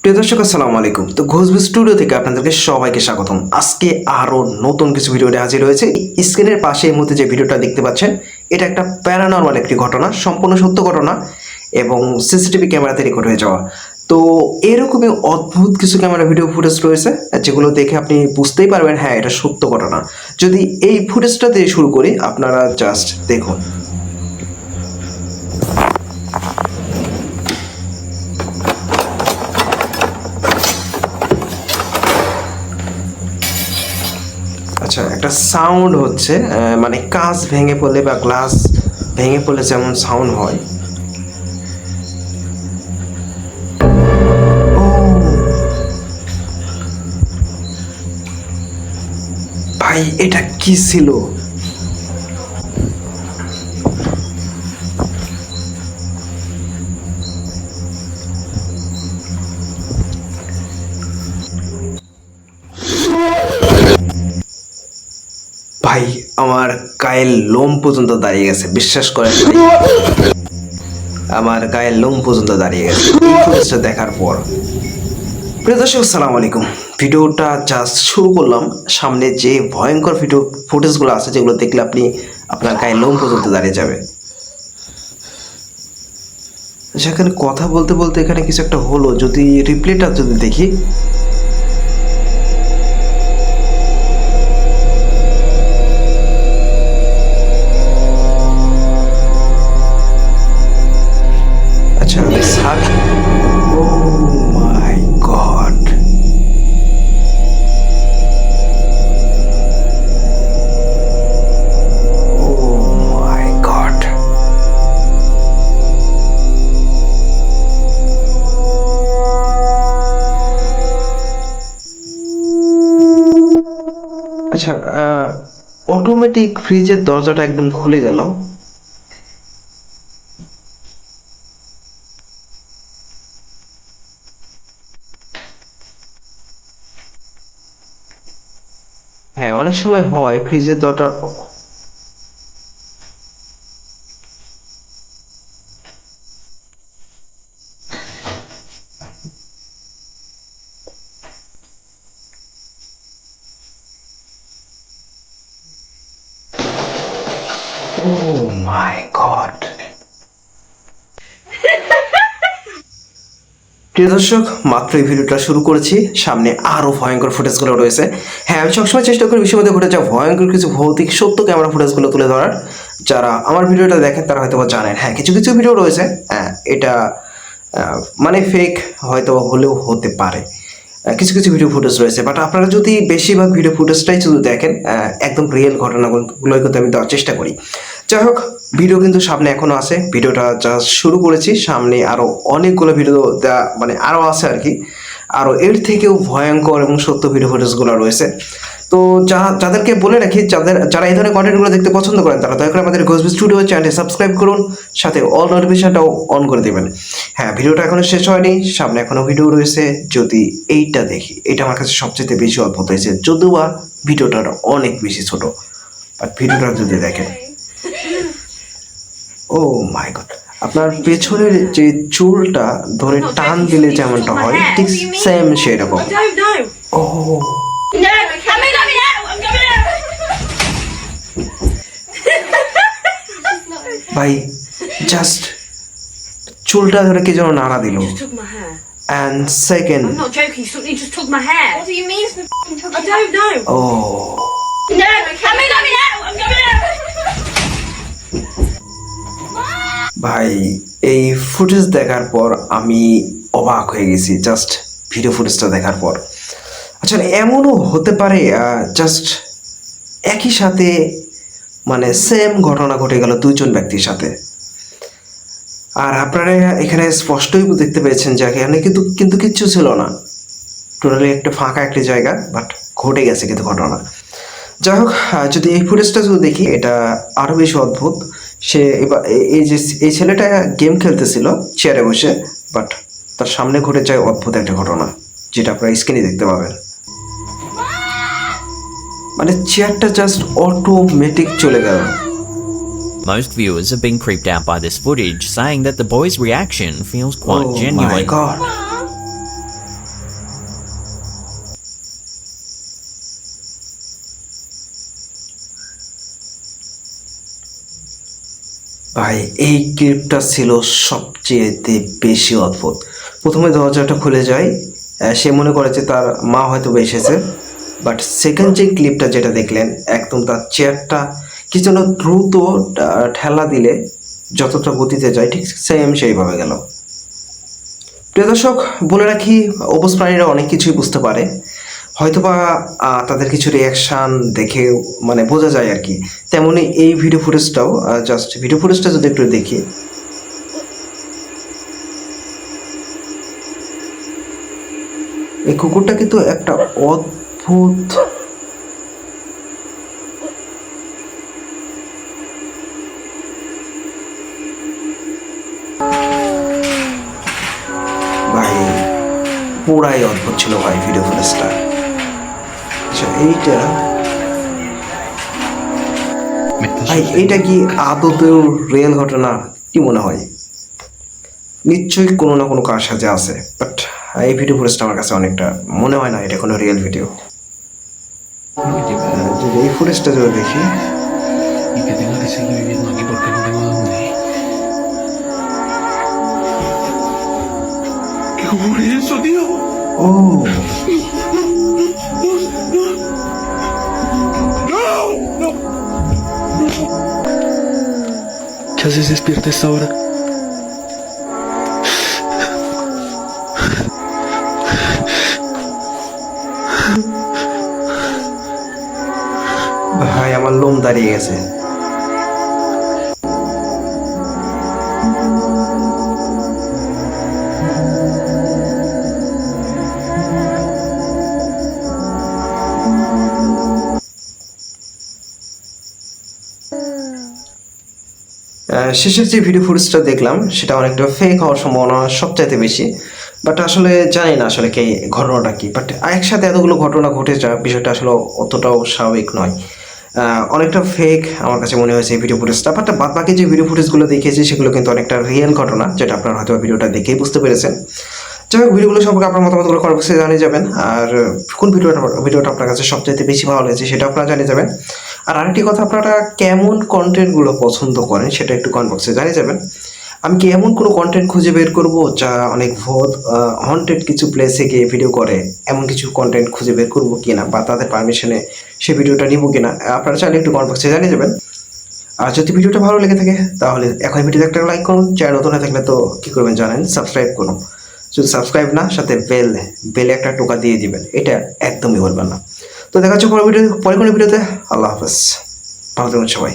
প্রিয় দর্শক আসসালামু আলাইকুম। তো ঘোষবি স্টুডিও থেকে আপনাদেরকে সবাইকে স্বাগতম। আজকে আরো নতুন কিছু ভিডিও নিয়ে হাজির হয়েছে। স্ক্রিনের পাশে এই মুহূর্তে যে ভিডিওটা দেখতে পাচ্ছেন, এটা একটা প্যারানরমাল একটি ঘটনা, সম্পূর্ণ সত্য ঘটনা এবং সিসিটিভি ক্যামেরাতে রেকর্ড হয়ে যাওয়া। তো এরকমই অদ্ভুত কিছু ক্যামেরা ভিডিও ফুটেজ রয়েছে যেগুলো দেখে আপনি বুঝতেই পারবেন হ্যাঁ এটা সত্য ঘটনা। যদি এই ফুটেজটা দিয়ে শুরু করি, আপনারা জাস্ট দেখুন। আচ্ছা, একটা সাউন্ড হচ্ছে, মানে কাঁচ ভেঙে পড়লে বা গ্লাস ভেঙে পড়লে যেমন সাউন্ড হয়। ও ভাই, এটা কি ছিল? ভাই, আমার গায়ের লোম পর্যন্ত দাঁড়িয়ে গেছে, বিশ্বাস করেন ভাই, আমার গায়ের লোম পর্যন্ত দাঁড়িয়ে গেছে এই ফুটেজটা দেখার পর। প্রিয় দর্শক আসসালামু আলাইকুম। ভিডিওটা জাস্ট শুরু করলাম, সামনে যে ভয়ঙ্কর ভিডিও ফুটেজগুলো আছে যেগুলো দেখলে আপনার গায়ের লোম পর্যন্ত দাঁড়িয়ে যাবে। সেখানে কথা বলতে বলতে এখানে কিছু একটা হলো, যদি রিপ্লেটা যদি দেখি। আচ্ছা, আমি সার্চ। ও মাই গড, ও মাই গড। আচ্ছা, অটোমেটিক ফ্রিজের দরজাটা একদম খুলে গেল। হ্যাঁ, অনেক সময় হয় ফ্রিজের দরজা। ও মাই গড। প্রিয় দর্শক, মাত্র এই ভিডিওটা শুরু করেছি, সামনে আরো ভয়ঙ্কর ফুটেজগুলো রয়েছে। হ্যাঁ, আমি সবসময় চেষ্টা করি বিশ্বের মধ্যে ঘটে যাওয়া ভয়ঙ্কর কিছু ভৌতিক সত্য ক্যামেরা ফুটেজগুলো তুলে ধরার। যারা আমার ভিডিওটা দেখেন তারা হয়তো জানেন, হ্যাঁ কিছু কিছু ভিডিও রয়েছে, হ্যাঁ এটা মানে ফেক হয়তো হলেও হতে পারে। কিছু কিছু ভিডিও ফুটেজ রয়েছে, বাট আপনারা যদি বেশিরভাগ ভিডিও ফুটেজটাই শুধু দেখেন, একদম রিয়েল ঘটনাগুলোই কিন্তু আমি দেওয়ার চেষ্টা করি। যাই হোক, ভিডিও কিন্তু সামনে এখনো আছে, ভিডিওটা জাস্ট শুরু করেছি, সামনে আরো অনেকগুলো ভিডিও দেওয়া মানে আরো আছে আর কি, আরো এর থেকেও ভয়ঙ্কর এবং সত্য ভিডিও ফুটেজগুলো রয়েছে। তো যাদেরকে বলে রাখি, যারা এই ধরনের কন্টেন্টগুলো দেখতে পছন্দ করেন তারা দয়া করে আমাদের ঘোষবি স্টুডিও চ্যানেলটি সাবস্ক্রাইব করুন, সাথে অল নোটিফিকেশনটাও অন করে দেবেন। হ্যাঁ, ভিডিওটা এখনো শেষ হয়নি, সামনে এখনো ভিডিও রয়েছে। যদি এইটা দেখি, এটা আমার কাছে সবচেয়ে বেশি অদ্ভুত হয়েছে, যদিও বা ভিডিওটা অনেক বেশি ছোট, বাট ভিডিওটা যদি দেখেন, ও মাই গড, আপনার পেছনের যে চুলটা ধরে টান দিলে যেমনটা হয় ঠিক সেম সেরকম। ও No, I'm coming out! I'm coming out! ভাই, জাস্ট চুলটা ধরে কি যেন নাড়া দিল। Just took my hair. And second, I'm not joking, something just took my hair. What do you mean something took I your hair? don't know. ও No, I'm coming out! I'm coming out! ভাই, এই footage দেখার পর আমি অবাক হয়ে গেছি, just video ফুটেজটা দেখার পর। আচ্ছা, এমনও হতে পারে জাস্ট একই সাথে মানে সেম ঘটনা ঘটে গেল দুইজন ব্যক্তির সাথে। আর আপনারা এখানে স্পষ্টই দেখতে পেয়েছেন যে এখানে কিন্তু কিন্তু কিচ্ছু ছিল না, টোটালি একটা ফাঁকা একটি জায়গা, বাট ঘটে গেছে কিন্তু ঘটনা। যাই হোক, যদি এই ফুটেজটা যদি দেখি, এটা আরও বেশি অদ্ভুত। সে এবার এই ছেলেটা গেম খেলতেছিল চেয়ারে বসে, বাট তার সামনে ঘটে যায় অদ্ভুত একটা ঘটনা, যেটা আপনারা স্ক্রিনে দেখতে পাবেন। মানে চেয়ারটা জাস্ট অটোমেটিক চলে গেল। Most viewers have been creeped out by this footage, saying that the boy's reaction feels quite Oh my genuine. God. ভাই এই ক্লিপটা ছিল সবচেয়ে বেশি অদ্ভুত। প্রথমে দরজাটা খুলে যায়, সে মনে করে যে তার মা হয়তো এসেছে, বাট সেকেন্ড যে ক্লিপটা যেটা দেখলেন একদম তার চেয়ারটা কি যেন দ্রুত ঠেলা দিলে যতটা গতিতে যায় ঠিক সেইভাবে গেল। প্রিয় দর্শক, বলে রাখি অবুঝ প্রাণীরা অনেক কিছুই বুঝতে পারে, হয়তোবা তাদের কিছু রিয়াকশান দেখে মানে বোঝা যায় আর কি। তেমনই এই ভিডিও ফুটেজটাও, জাস্ট ভিডিও ফুটেজটা যদি একটু দেখি, এই কুকুরটা কিন্তু একটা অদ্ভুত ভাই, পুরাই অদ্ভুত ছিল ভাই ভিডিও ফুটেজটা। আচ্ছা এইটা ভাই, এইটা কি আদতেও রিয়েল ঘটনা কি মনে হয়? নিশ্চয়ই কোনো না কোনো কারসাজি আছে, বাট এই ভিডিও ফুটেজটা আমার কাছে অনেকটা মনে হয় না এটা কোনো রিয়েল ভিডিও। যদি এই ফুটেজটা যদি দেখি, Y que tenga que seguir viviendo aquí porque no tengo dónde ir. ¿Qué ocurre eso, tío? O ¡No! ¿Qué haces despierta a esta hora? ভাই আমার লোম দাঁড়িয়ে গেছে। শেষের যে ভিডিও ফুটেজটা দেখলাম সেটা অনেকটা ফেক হওয়ার সম্ভাবনা সবচাইতে বেশি, বাট আসলে জানি না আসলে কি ঘটনাটা কি। বাট একসাথে এতগুলো ঘটনা ঘটে যাওয়া বিষয়টা আসলে অতটাও স্বাভাবিক নয়, অনেকটা ফেক আমার কাছে মনে হয়েছে এই ভিডিও ফুটেজটা। বাট বাদ বাকি যে ভিডিও ফুটেজগুলো দেখেছি সেগুলো কিন্তু অনেকটা রিয়েল ঘটনা, যেটা আপনারা হয়তো ভিডিওটা দেখেই বুঝতে পেরেছেন। যাই হোক, ভিডিওগুলো সম্পর্কে আপনার মতামতগুলো কমেন্ট বক্সে জানিয়ে যাবেন, আর কোন ভিডিওটা আপনার কাছে সবচাইতে বেশি ভালো লেগেছে সেটা আপনারা জানিয়ে যাবেন। আর আরেকটি কথা, আপনারা কেমন কন্টেন্টগুলো পছন্দ করেন সেটা একটু কমেন্ট বক্সে জানিয়ে যাবেন। আমি কি এমন কোনো কন্টেন্ট খুঁজে বের করব যা অনেক হন্টেড কিছু প্লেসে গিয়ে ভিডিও করে, এমন কিছু কন্টেন্ট খুঁজে বের করবো কিনা, বা তাদের পারমিশনে সেই ভিডিওটা নিব কিনা, আপনারা চাইলে একটু কমেন্ট বক্সে জানিয়ে যাবেন। আর যদি ভিডিওটা ভালো লেগে থাকে তাহলে এখন ভিডিওতে একটা লাইক করুন, চ্যানেল নতুন হয়ে থাকলে তো কী করবেন জানেন, সাবস্ক্রাইব করুন। যদি সাবস্ক্রাইব না, সাথে বেলে একটা টোকা দিয়ে দিবেন, এটা একদমই বলবেন না। তো দেখা হচ্ছে পরে কোনো ভিডিওতে। আল্লাহ হাফেজ, ভালো থাকুন সবাই।